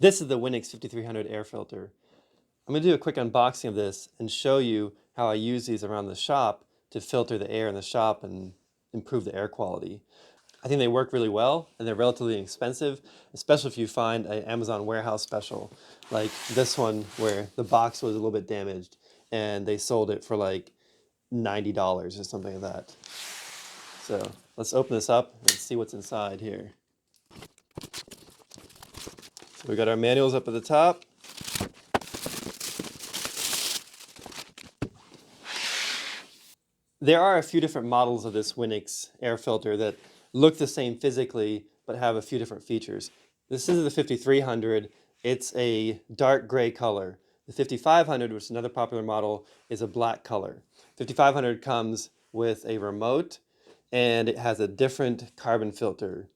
This is the WINIX 5300 air filter. I'm going to do a quick unboxing of this and show you how I use these around the shop to filter the air in the shop and improve the air quality. I think they work really well and they're relatively inexpensive, especially if you find an Amazon warehouse special like this one where the box was a little bit damaged and they sold it for like $90 or something like that. So let's open this up and see what's inside here. So we got our manuals up at the top. There are a few different models of this WINIX air filter that look the same physically but have a few different features. This is the 5300. It's a dark gray color. The 5500, which is another popular model, is a black color. 5500 comes with a remote and it has a different carbon filter.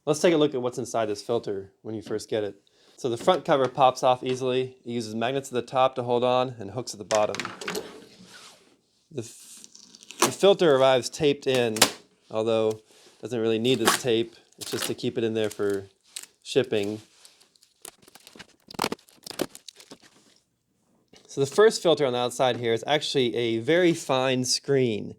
Let's take a look at what's inside this filter when you first get it. So the front cover pops off easily. It uses magnets at the top to hold on and hooks at the bottom. The filter arrives taped in, although it doesn't really need this tape. It's just to keep it in there for shipping. So the first filter on the outside here is actually a very fine screen.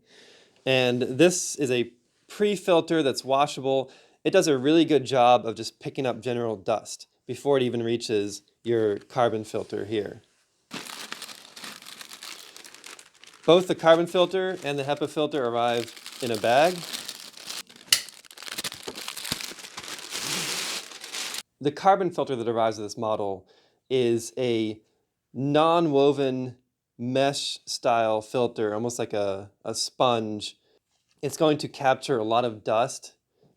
And this is a pre-filter that's washable. It does a really good job of just picking up general dust before it even reaches your carbon filter here. Both the carbon filter and the HEPA filter arrive in a bag. The carbon filter that arrives with this model is a non-woven mesh style filter, almost like a sponge. It's going to capture a lot of dust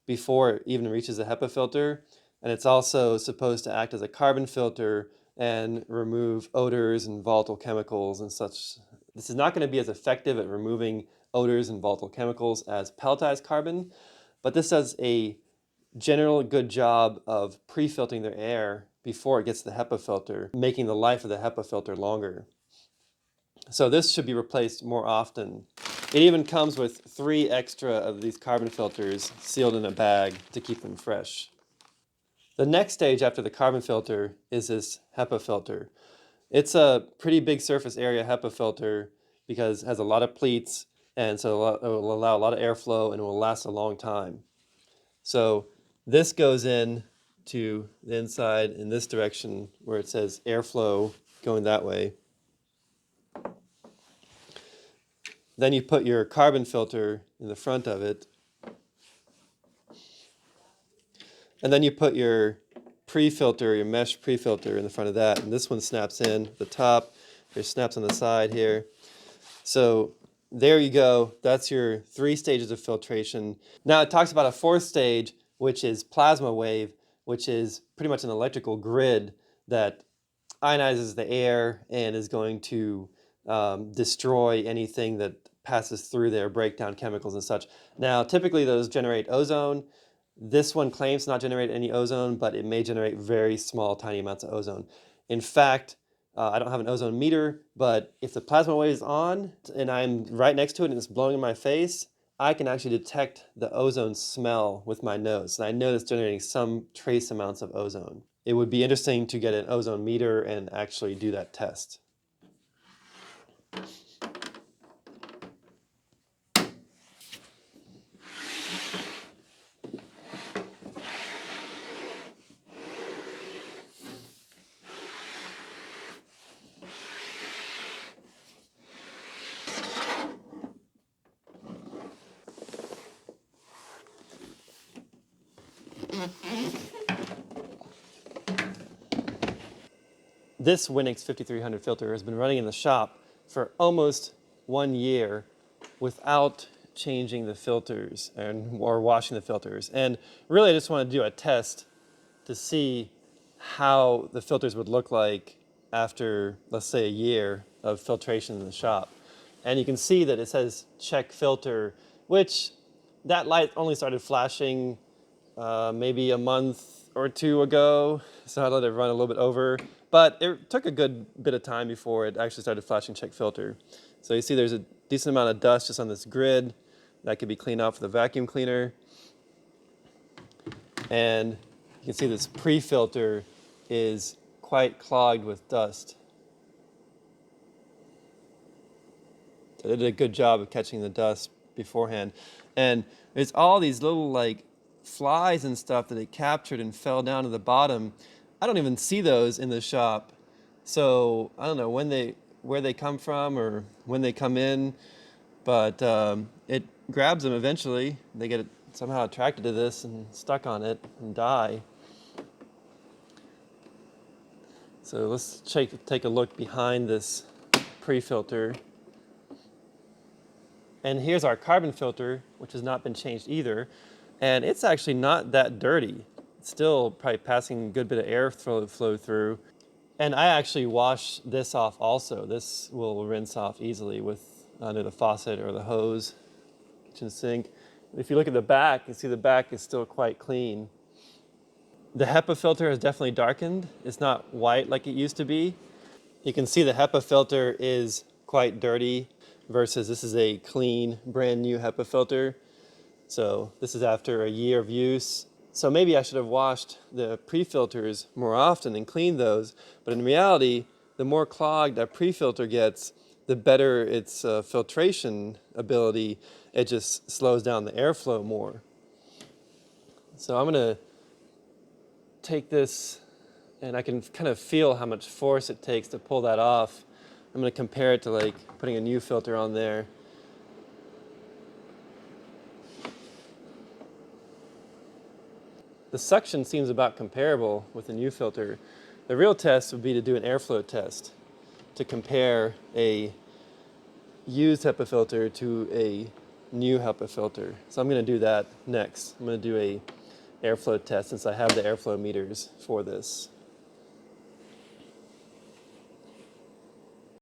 before it even reaches the HEPA filter, and it's also supposed to act as a carbon filter and remove odors and volatile chemicals and such. This is not going to be as effective at removing odors and volatile chemicals as pelletized carbon, but this does a general good job of pre-filtering their air before it gets to the HEPA filter, making the life of the HEPA filter longer. So this should be replaced more often. It even comes with 3 extra of these carbon filters sealed in a bag to keep them fresh. The next stage after the carbon filter is this HEPA filter. It's a pretty big surface area HEPA filter because it has a lot of pleats, and so it will allow a lot of airflow and it will last a long time. So this goes in to the inside in this direction where it says airflow going that way. Then you put your carbon filter in the front of it. And then you put your pre-filter, your mesh pre-filter in the front of that. And this one snaps in at the top. There's snaps on the side here. So there you go. That's your 3 stages of filtration. Now it talks about a 4th stage, which is plasma wave, which is pretty much an electrical grid that ionizes the air and is going to destroy anything that passes through there, break down chemicals and such. Now, typically those generate ozone. This one claims to not generate any ozone, but it may generate very small, tiny amounts of ozone. In fact, I don't have an ozone meter, but if the plasma wave is on and I'm right next to it and it's blowing in my face, I can actually detect the ozone smell with my nose. And I know it's generating some trace amounts of ozone. It would be interesting to get an ozone meter and actually do that test. This WINIX 5300 filter has been running in the shop for almost 1 year without changing the filters or washing the filters. And really I just want to do a test to see how the filters would look like after, let's say, a year of filtration in the shop. And you can see that it says check filter, which that light only started flashing maybe a month or 2 ago, so I let it run a little bit over. But it took a good bit of time before it actually started flashing check filter. So you see there's a decent amount of dust just on this grid that could be cleaned off with a vacuum cleaner. And you can see this pre-filter is quite clogged with dust. So they did a good job of catching the dust beforehand. And there's all these little like flies and stuff that it captured and fell down to the bottom. I don't even see those in the shop. So I don't know where they come from or when they come in, but it grabs them eventually. They get somehow attracted to this and stuck on it and die. So let's take a look behind this pre-filter. And here's our carbon filter, which has not been changed either. And it's actually not that dirty. It's still probably passing a good bit of air flow through. And I actually wash this off also. This will rinse off easily with under the faucet or the hose, kitchen sink. If you look at the back, you see the back is still quite clean. The HEPA filter has definitely darkened. It's not white like it used to be. You can see the HEPA filter is quite dirty versus this is a clean, brand new HEPA filter. So this is after a year of use. So maybe I should have washed the pre-filters more often and cleaned those. But in reality, the more clogged a pre-filter gets, the better its filtration ability. It just slows down the airflow more. So I'm gonna take this, and I can kind of feel how much force it takes to pull that off. I'm going to compare it to like putting a new filter on there. The suction seems about comparable with the new filter. The real test would be to do an airflow test to compare a used HEPA filter to a new HEPA filter. So I'm going to do that next. I'm going to do a airflow test since I have the airflow meters for this.